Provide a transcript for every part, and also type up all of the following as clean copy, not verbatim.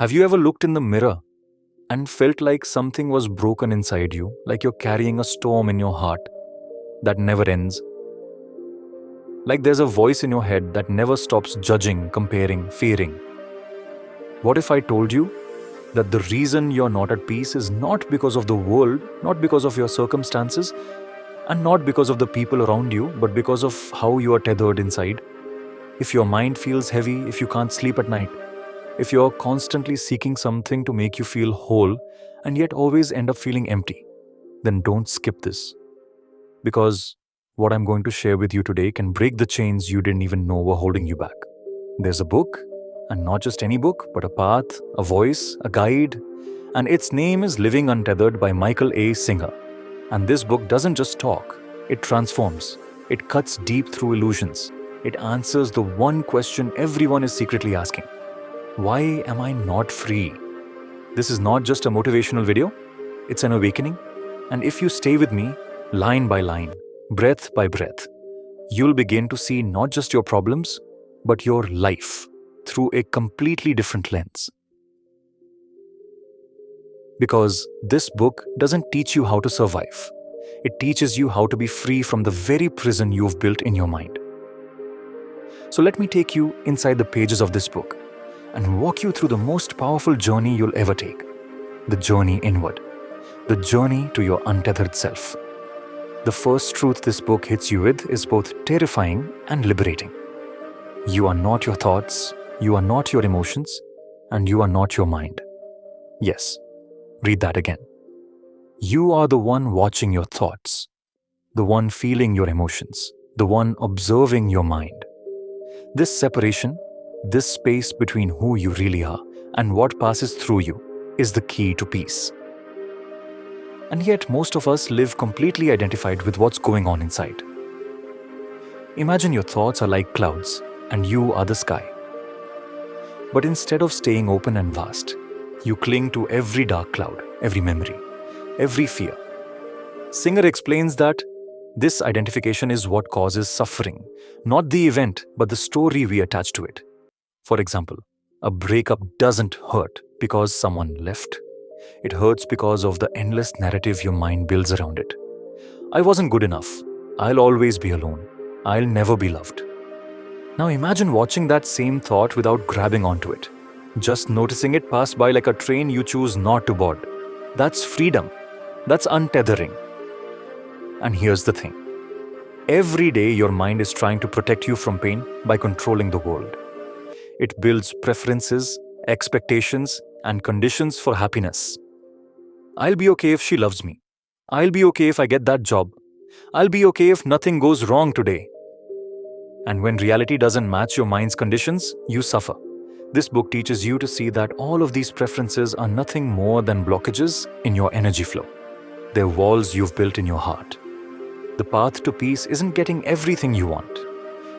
Have you ever looked in the mirror and felt like something was broken inside you, like you're carrying a storm in your heart that never ends? Like there's a voice in your head that never stops judging, comparing, fearing. What if I told you that the reason you're not at peace is not because of the world, not because of your circumstances, and not because of the people around you, but because of how you are tethered inside? If your mind feels heavy, if you can't sleep at night, if you're constantly seeking something to make you feel whole and yet always end up feeling empty, then don't skip this. Because what I'm going to share with you today can break the chains you didn't even know were holding you back. There's a book, and not just any book, but a path, a voice, a guide, and its name is Living Untethered by Michael A. Singer. And this book doesn't just talk, it transforms. It cuts deep through illusions. It answers the one question everyone is secretly asking. Why am I not free? This is not just a motivational video, it's an awakening. And if you stay with me, line by line, breath by breath, you'll begin to see not just your problems, but your life through a completely different lens. Because this book doesn't teach you how to survive. It teaches you how to be free from the very prison you've built in your mind. So let me take you inside the pages of this book and walk you through the most powerful journey you'll ever take. The journey inward. The journey to your untethered self. The first truth this book hits you with is both terrifying and liberating. You are not your thoughts, you are not your emotions, and you are not your mind. Yes, read that again. You are the one watching your thoughts, the one feeling your emotions, the one observing your mind. This separation, this space between who you really are and what passes through you, is the key to peace. And yet most of us live completely identified with what's going on inside. Imagine your thoughts are like clouds and you are the sky. But instead of staying open and vast, you cling to every dark cloud, every memory, every fear. Singer explains that this identification is what causes suffering, not the event, but the story we attach to it. For example, a breakup doesn't hurt because someone left. It hurts because of the endless narrative your mind builds around it. I wasn't good enough. I'll always be alone. I'll never be loved. Now imagine watching that same thought without grabbing onto it. Just noticing it pass by like a train you choose not to board. That's freedom. That's untethering. And here's the thing. Every day your mind is trying to protect you from pain by controlling the world. It builds preferences, expectations, and conditions for happiness. I'll be okay if she loves me. I'll be okay if I get that job. I'll be okay if nothing goes wrong today. And when reality doesn't match your mind's conditions, you suffer. This book teaches you to see that all of these preferences are nothing more than blockages in your energy flow. They're walls you've built in your heart. The path to peace isn't getting everything you want.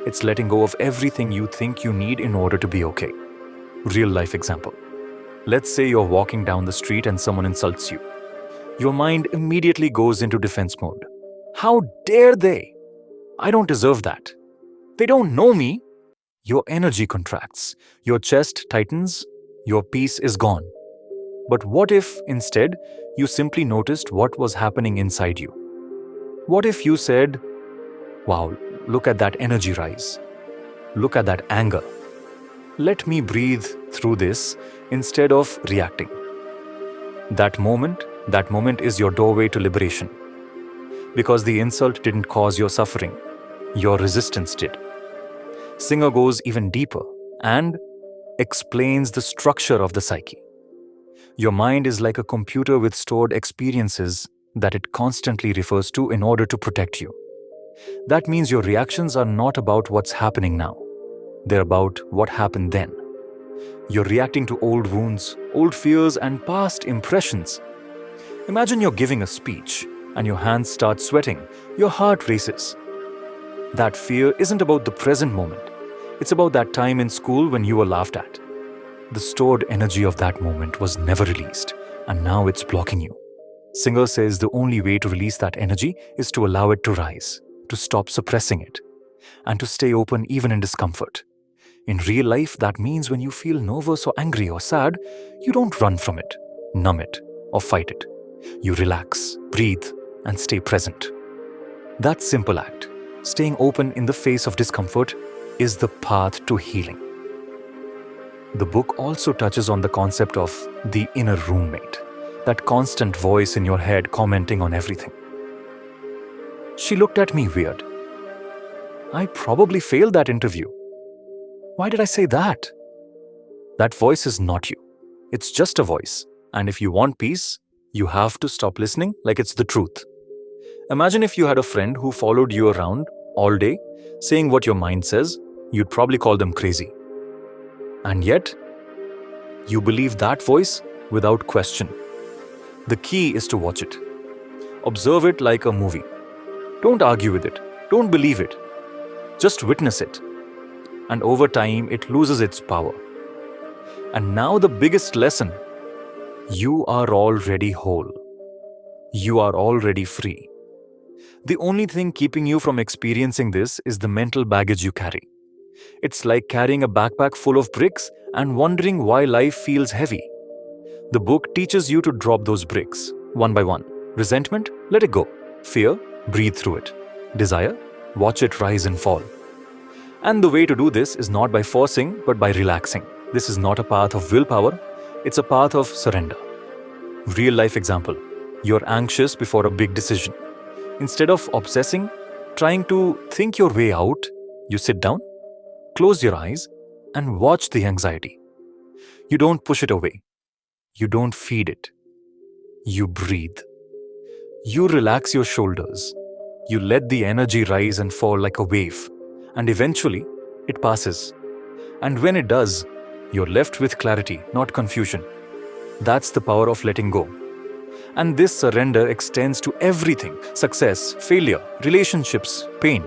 It's letting go of everything you think you need in order to be okay. Real life example. Let's say you're walking down the street and someone insults you. Your mind immediately goes into defense mode. How dare they? I don't deserve that. They don't know me. Your energy contracts, your chest tightens, your peace is gone. But what if, instead, you simply noticed what was happening inside you? What if you said, wow, look at that energy rise. Look at that anger. Let me breathe through this instead of reacting. That moment is your doorway to liberation. Because the insult didn't cause your suffering, your resistance did. Singer goes even deeper and explains the structure of the psyche. Your mind is like a computer with stored experiences that it constantly refers to in order to protect you. That means your reactions are not about what's happening now. They're about what happened then. You're reacting to old wounds, old fears, and past impressions. Imagine you're giving a speech and your hands start sweating, your heart races. That fear isn't about the present moment. It's about that time in school when you were laughed at. The stored energy of that moment was never released, and now it's blocking you. Singer says the only way to release that energy is to allow it to rise, to stop suppressing it, and to stay open even in discomfort. In real life, that means when you feel nervous or angry or sad, you don't run from it, numb it, or fight it. You relax, breathe, and stay present. That simple act, staying open in the face of discomfort, is the path to healing. The book also touches on the concept of the inner roommate, that constant voice in your head commenting on everything. She looked at me weird. I probably failed that interview. Why did I say that? That voice is not you. It's just a voice. And if you want peace, you have to stop listening like it's the truth. Imagine if you had a friend who followed you around all day, saying what your mind says. You'd probably call them crazy. And yet, you believe that voice without question. The key is to watch it. Observe it like a movie. Don't argue with it. Don't believe it. Just witness it. And over time, it loses its power. And now the biggest lesson. You are already whole. You are already free. The only thing keeping you from experiencing this is the mental baggage you carry. It's like carrying a backpack full of bricks and wondering why life feels heavy. The book teaches you to drop those bricks, one by one. Resentment? Let it go. Fear? Breathe through it. Desire? Watch it rise and fall. And the way to do this is not by forcing, but by relaxing. This is not a path of willpower, it's a path of surrender. Real life example. You're anxious before a big decision. Instead of obsessing, trying to think your way out, you sit down, close your eyes, and watch the anxiety. You don't push it away. You don't feed it. You breathe. You relax your shoulders. You let the energy rise and fall like a wave. And eventually, it passes. And when it does, you're left with clarity, not confusion. That's the power of letting go. And this surrender extends to everything: success, failure, relationships, pain.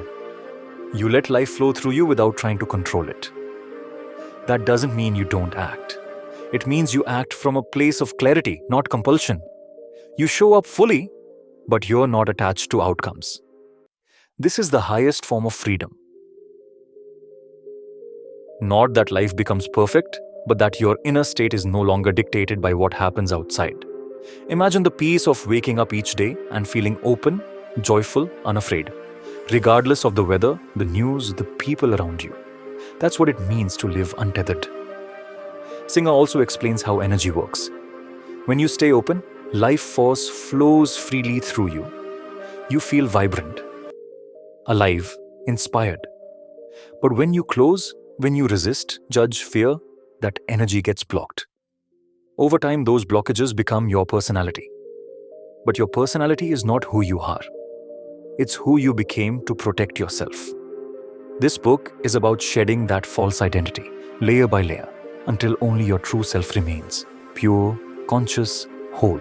You let life flow through you without trying to control it. That doesn't mean you don't act. It means you act from a place of clarity, not compulsion. You show up fully, but you're not attached to outcomes. This is the highest form of freedom. Not that life becomes perfect, but that your inner state is no longer dictated by what happens outside. Imagine the peace of waking up each day and feeling open, joyful, unafraid, regardless of the weather, the news, the people around you. That's what it means to live untethered. Singer also explains how energy works. When you stay open, life force flows freely through you. You feel vibrant, alive, inspired. But when you close, when you resist, judge, fear, that energy gets blocked. Over time, those blockages become your personality. But your personality is not who you are. It's who you became to protect yourself. This book is about shedding that false identity, layer by layer, until only your true self remains, pure, conscious, whole.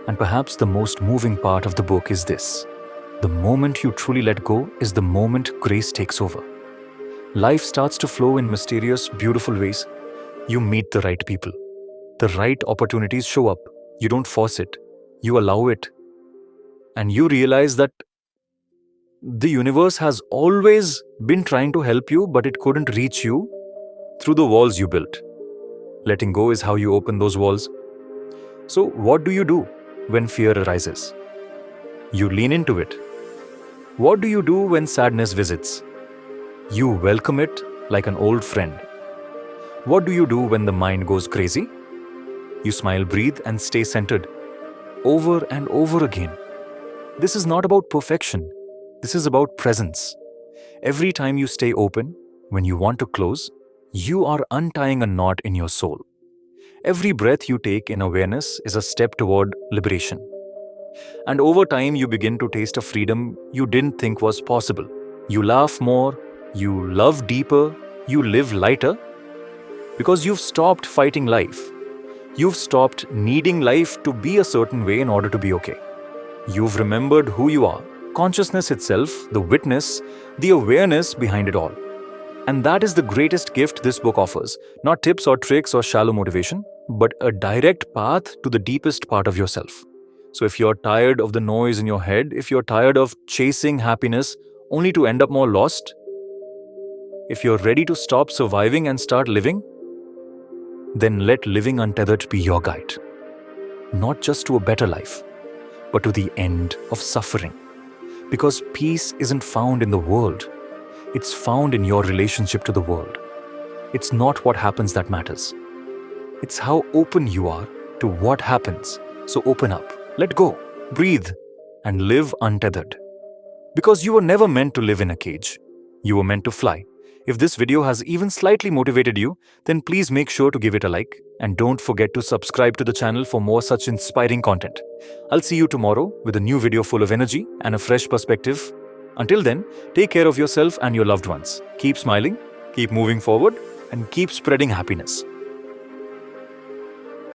And perhaps the most moving part of the book is this: the moment you truly let go is the moment grace takes over. Life starts to flow in mysterious, beautiful ways. You meet the right people. The right opportunities show up. You don't force it. You allow it. And you realize that the universe has always been trying to help you, but it couldn't reach you through the walls you built. Letting go is how you open those walls. So, what do you do when fear arises? You lean into it. What do you do when sadness visits? You welcome it like an old friend. What do you do when the mind goes crazy? You smile, breathe, and stay centered. Over and over again. This is not about perfection. This is about presence. Every time you stay open, when you want to close, you are untying a knot in your soul. Every breath you take in awareness is a step toward liberation. And over time, you begin to taste a freedom you didn't think was possible. You laugh more, you love deeper, you live lighter, because you've stopped fighting life. You've stopped needing life to be a certain way in order to be okay. You've remembered who you are, consciousness itself, the witness, the awareness behind it all. And that is the greatest gift this book offers. Not tips or tricks or shallow motivation, but a direct path to the deepest part of yourself. So if you're tired of the noise in your head, if you're tired of chasing happiness only to end up more lost, If you're ready to stop surviving and start living, then let Living Untethered be your guide. Not just to a better life, but to the end of suffering. Because peace isn't found in the world, it's found in your relationship to the world. It's not what happens that matters. It's how open you are to what happens. So open up, let go, breathe, and live untethered. Because you were never meant to live in a cage. You were meant to fly. If this video has even slightly motivated you, then please make sure to give it a like and don't forget to subscribe to the channel for more such inspiring content. I'll see you tomorrow with a new video full of energy and a fresh perspective. Until then, take care of yourself and your loved ones. Keep smiling, keep moving forward, and keep spreading happiness.